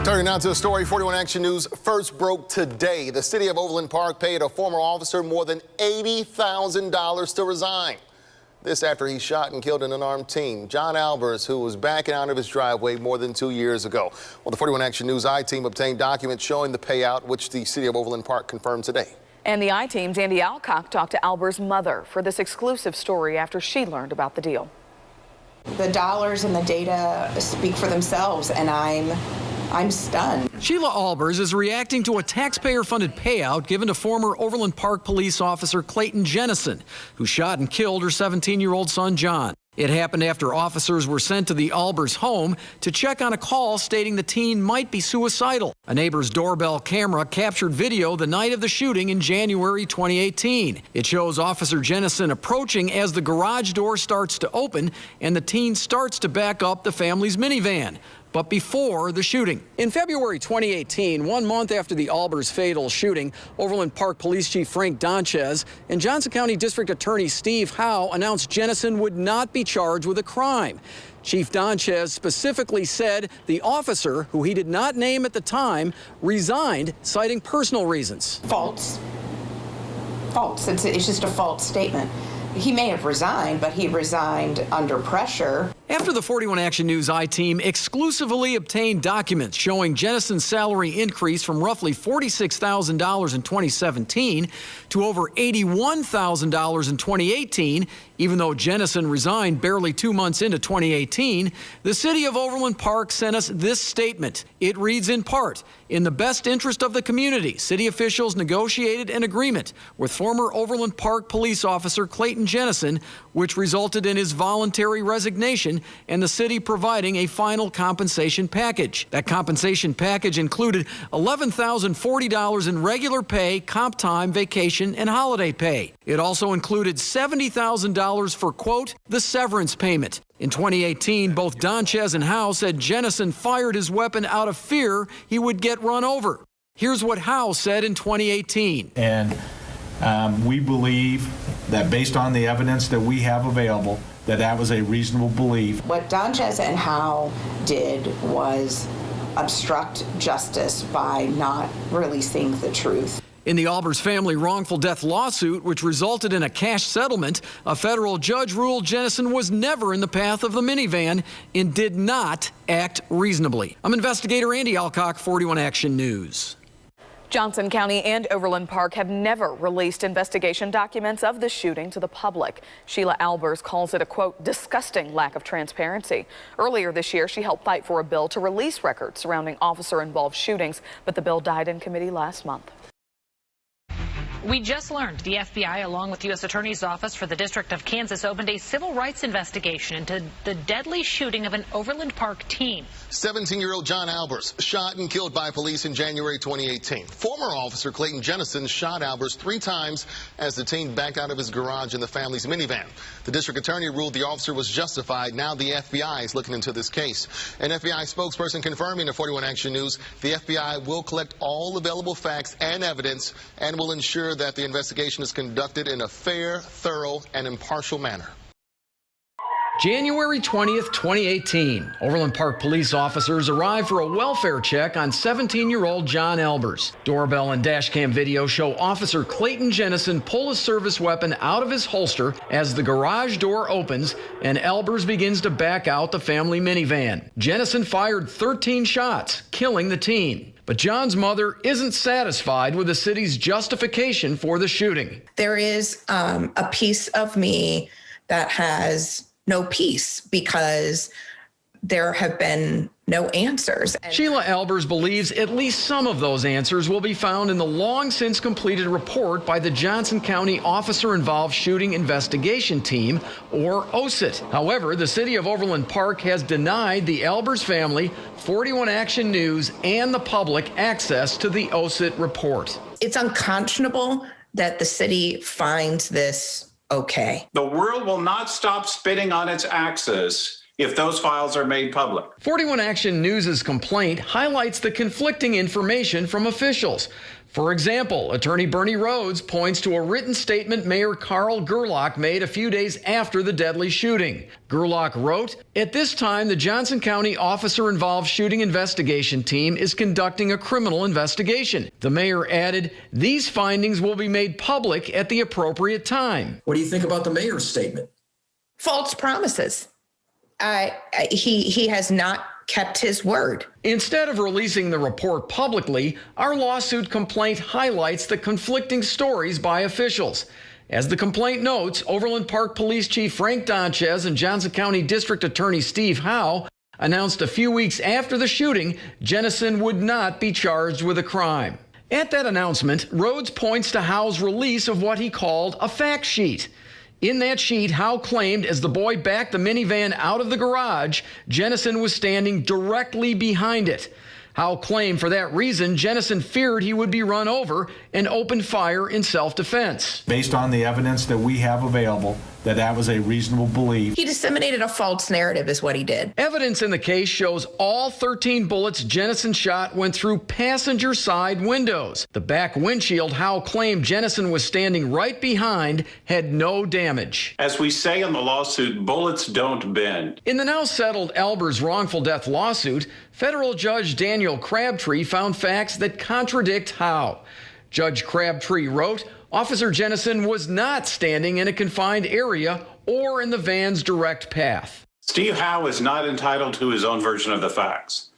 Turning now to the story 41 Action News first broke today. The city of Overland Park paid a former officer more than $80,000 to resign. This after he shot and killed an unarmed teen, John Albers, who was backing out of his driveway more than 2 years ago. Well, the 41 Action News I-team obtained documents showing the payout, which the city of Overland Park confirmed today. And the I-team's Andy Alcock talked to Albers' mother for this exclusive story after she learned about the deal. The dollars and the data speak for themselves, and I'm stunned. Sheila Albers is reacting to a taxpayer-funded payout given to former Overland Park police officer Clayton Jennison, who shot and killed her 17-year-old son, John. It happened after officers were sent to the Albers home to check on a call stating the teen might be suicidal. A neighbor's doorbell camera captured video the night of the shooting in January 2018. It shows Officer Jennison approaching as the garage door starts to open and the teen starts to back up the family's minivan. But before the shooting. In February 2018, 1 month after the Albers fatal shooting, Overland Park Police Chief Frank Donchez and Johnson County District Attorney Steve Howe announced Jennison would not be charged with a crime. Chief Donchez specifically said the officer, who he did not name at the time, resigned, citing personal reasons. False. It's just a false statement. He may have resigned, but he resigned under pressure. After the 41 Action News I-team exclusively obtained documents showing Jennison's salary increase from roughly $46,000 in 2017 to over $81,000 in 2018, even though Jennison resigned barely 2 months into 2018, the city of Overland Park sent us this statement. It reads in part, in the best interest of the community, city officials negotiated an agreement with former Overland Park police officer Clayton Jennison, which resulted in his voluntary resignation and the city providing a final compensation package. That compensation package included $11,040 in regular pay, comp time, vacation, and holiday pay. It also included $70,000 for, quote, the severance payment. In 2018, both Donchez and Howe said Jennison fired his weapon out of fear he would get run over. Here's what Howe said in 2018. And we believe that based on the evidence that we have available, that was a reasonable belief. What Donchez and Howe did was obstruct justice by not releasing the truth. In the Albers family wrongful death lawsuit, which resulted in a cash settlement, a federal judge ruled Jennison was never in the path of the minivan and did not act reasonably. I'm investigator Andy Alcock, 41 Action News. Johnson County and Overland Park have never released investigation documents of the shooting to the public. Sheila Albers calls it a, quote, disgusting lack of transparency. Earlier this year, she helped fight for a bill to release records surrounding officer-involved shootings, but the bill died in committee last month. We just learned the FBI, along with the U.S. Attorney's Office for the District of Kansas, opened a civil rights investigation into the deadly shooting of an Overland Park teen. 17-year-old John Albers shot and killed by police in January 2018. Former officer Clayton Jennison shot Albers 3 times as the teen backed out of his garage in the family's minivan. The district attorney ruled the officer was justified. Now the FBI is looking into this case. An FBI spokesperson confirming to 41 Action News the FBI will collect all available facts and evidence and will ensure that the investigation is conducted in a fair, thorough, and impartial manner. January 20th, 2018, Overland Park police officers arrived for a welfare check on 17-year-old John Albers. Doorbell and dashcam video show Officer Clayton Jennison pull a service weapon out of his holster as the garage door opens and Albers begins to back out the family minivan. Jennison fired 13 shots, killing the teen. But John's mother isn't satisfied with the city's justification for the shooting. There is a piece of me that has no peace because there have been no answers. Sheila Albers believes at least some of those answers will be found in the long since completed report by the Johnson County Officer Involved Shooting Investigation Team, or OSIT. However, the city of Overland Park has denied the Albers family, 41 Action News, and the public access to the OSIT report. It's unconscionable that the city finds this okay. The world will not stop spitting on its axis if those files are made public. 41 Action News' complaint highlights the conflicting information from officials. For example, attorney Bernie Rhodes points to a written statement Mayor Carl Gerlach made a few days after the deadly shooting. Gerlach wrote, "At this time, the Johnson County officer-involved shooting investigation team is conducting a criminal investigation." The mayor added, "These findings will be made public at the appropriate time." What do you think about the mayor's statement? False promises. He has not kept his word. Instead of releasing the report publicly, our lawsuit complaint highlights the conflicting stories by officials. As the complaint notes, Overland Park Police Chief Frank Donchez and Johnson County District Attorney Steve Howe announced a few weeks after the shooting Jennison would not be charged with a crime. At that announcement, Rhodes points to Howe's release of what he called a fact sheet. In that sheet, Howe claimed as the boy backed the minivan out of the garage, Jennison was standing directly behind it. Howe claimed for that reason, Jennison feared he would be run over and opened fire in self-defense. Based on the evidence that we have available, that was a reasonable belief. He disseminated a false narrative is what he did. Evidence in the case shows all 13 bullets Jennison shot went through passenger side windows. The back windshield Howe claimed Jennison was standing right behind had no damage. As we say in the lawsuit, bullets don't bend. In the now settled Albers wrongful death lawsuit, federal Judge Daniel Crabtree found facts that contradict Howe. Judge Crabtree wrote, Officer Jennison was not standing in a confined area or in the van's direct path. Steve Howe is not entitled to his own version of the facts.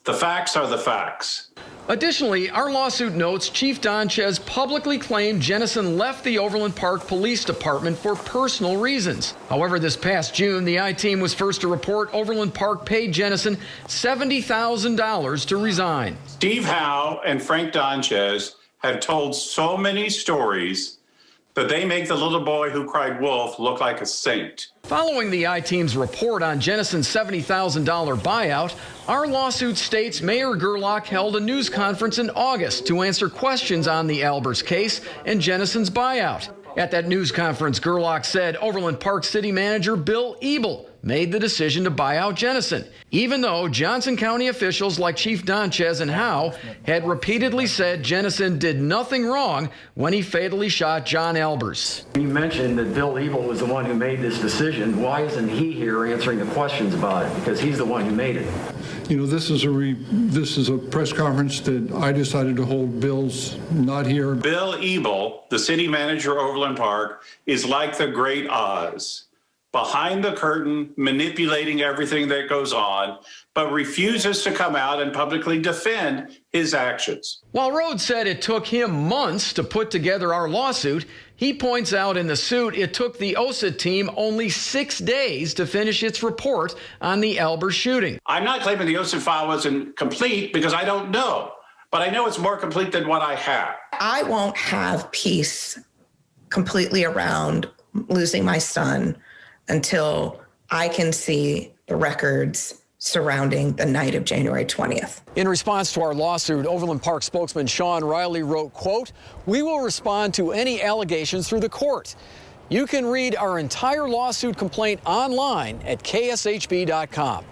The facts are the facts. Additionally, our lawsuit notes Chief Donchez publicly claimed Jennison left the Overland Park Police Department for personal reasons. However, this past June, the I-Team was first to report Overland Park paid Jennison $70,000 to resign. Steve Howe and Frank Donchez have told so many stories that they make the little boy who cried wolf look like a saint. Following the I-Team's report on Jennison's $70,000 buyout, our lawsuit states Mayor Gerlach held a news conference in August to answer questions on the Albers case and Jennison's buyout. At that news conference, Gerlach said Overland Park City Manager Bill Ebel made the decision to buy out Jennison, even though Johnson County officials like Chief Donchez and Howe had repeatedly said Jennison did nothing wrong when he fatally shot John Albers. You mentioned that Bill Ebel was the one who made this decision. Why isn't he here answering the questions about it? Because he's the one who made it. You know, this is a press conference that I decided to hold. Bill's not here. Bill Ebel, the city manager of Overland Park, is like the great Oz, behind the curtain, manipulating everything that goes on, but refuses to come out and publicly defend his actions. While Rhodes said it took him months to put together our lawsuit, he points out in the suit it took the OSIT team only 6 days to finish its report on the Albers shooting. I'm not claiming the OSIT file wasn't complete because I don't know, but I know it's more complete than what I have. I won't have peace completely around losing my son until I can see the records surrounding the night of January 20th. In response to our lawsuit, Overland Park spokesman Sean Riley wrote, quote, "We will respond to any allegations through the court. You can read our entire lawsuit complaint online at kshb.com.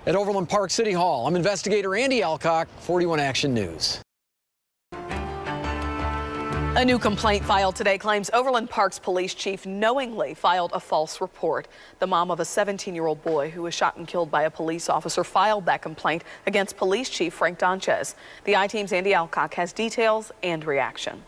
At Overland Park City Hall, I'm investigator Andy Alcock, 41 Action News. A new complaint filed today claims Overland Park's police chief knowingly filed a false report. The mom of a 17-year-old boy who was shot and killed by a police officer filed that complaint against police chief Frank Donchez. The I-Team's Andy Alcock has details and reaction.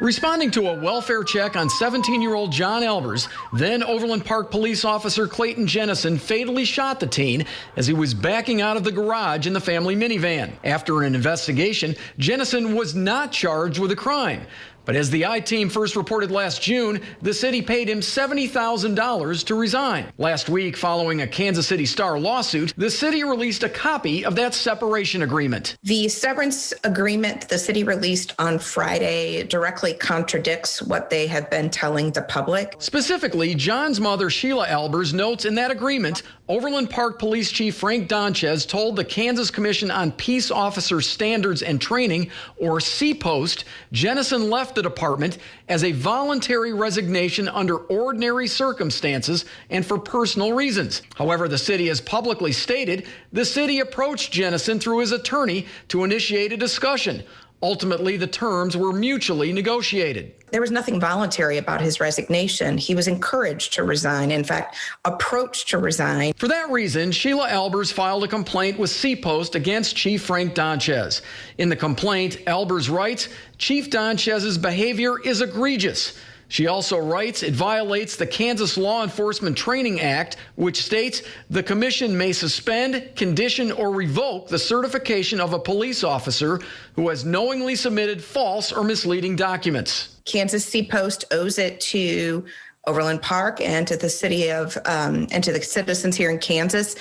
Responding to a welfare check on 17-year-old John Albers, then Overland Park police officer Clayton Jennison fatally shot the teen as he was backing out of the garage in the family minivan. After an investigation, Jennison was not charged with a crime. But as the I-Team first reported last June, the city paid him $70,000 to resign. Last week, following a Kansas City Star lawsuit, the city released a copy of that separation agreement. The severance agreement the city released on Friday directly contradicts what they have been telling the public. Specifically, John's mother, Sheila Albers, notes in that agreement Overland Park Police Chief Frank Donchez told the Kansas Commission on Peace Officer Standards and Training, or CPOST, Jennison left the department as a voluntary resignation under ordinary circumstances and for personal reasons. However, the city has publicly stated the city approached Jennison through his attorney to initiate a discussion. Ultimately, the terms were mutually negotiated. There was nothing voluntary about his resignation. He was encouraged to resign, in fact, approached to resign. For that reason, Sheila Albers filed a complaint with CPOST against Chief Frank Donchez. In the complaint, Albers writes, Chief Donchez's behavior is egregious. She also writes it violates the Kansas Law Enforcement Training Act, which states the commission may suspend, condition, or revoke the certification of a police officer who has knowingly submitted false or misleading documents. Kansas CPOST owes it to Overland Park and to the city of and to the citizens here in Kansas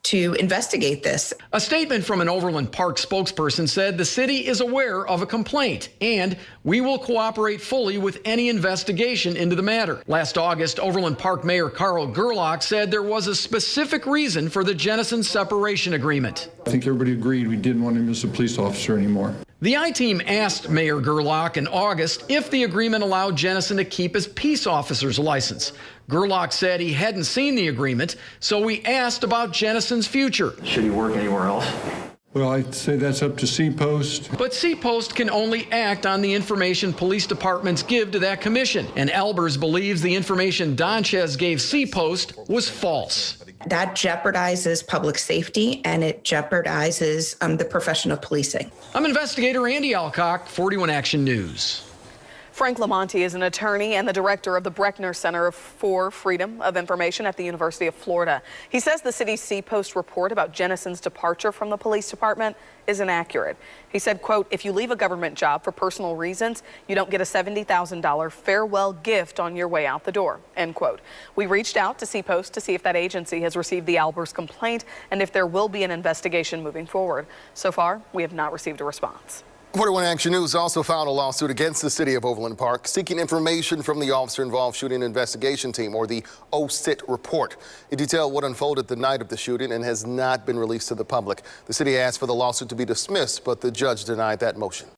to investigate this. A statement from an Overland Park spokesperson said the city is aware of a complaint and we will cooperate fully with any investigation into the matter. Last August, Overland Park Mayor Carl Gerlach said there was a specific reason for the Jennison separation agreement. I think everybody agreed we didn't want him as a police officer anymore. The I-Team asked Mayor Gerlach in August if the agreement allowed Jennison to keep his peace officer's license. Gerlach said he hadn't seen the agreement, so we asked about Jennison's future. Should he work anywhere else? Well, I'd say that's up to CPOST. But CPOST can only act on the information police departments give to that commission, and Albers believes the information Donchez gave CPOST was false. That jeopardizes public safety and it jeopardizes the profession of policing. I'm investigator Andy Alcock, 41 Action News. Frank Lamonti is an attorney and the director of the Breckner Center for Freedom of Information at the University of Florida. He says the city's CPOST report about Jennison's departure from the police department is inaccurate. He said, quote, if you leave a government job for personal reasons, you don't get a $70,000 farewell gift on your way out the door, end quote. We reached out to CPOST to see if that agency has received the Albers complaint and if there will be an investigation moving forward. So far, we have not received a response. 41 Action News also filed a lawsuit against the city of Overland Park seeking information from the officer-involved shooting investigation team, or the OSIT report. It detailed what unfolded the night of the shooting and has not been released to the public. The city asked for the lawsuit to be dismissed, but the judge denied that motion.